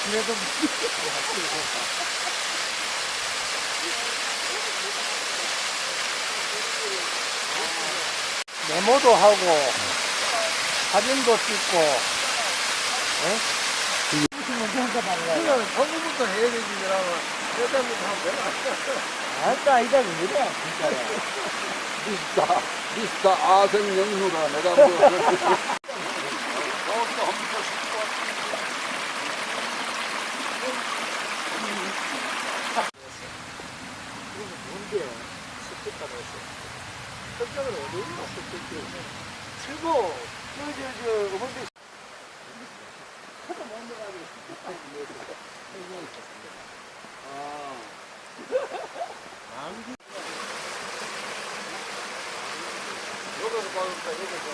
그래도 메모도 하고 사진도 찍고 그냥 전부부터 해야 되지, 그러면. 일단부터 하면 되나? 아까 아니다 그래 진짜 미스터 아생영누가 내가 뭐. 뭔데 스피커가 있어 설정을 어디 있나 스피커 치고 저 어머니 하도 못 넣어가지고 스피커 여기서 봐도 여기서.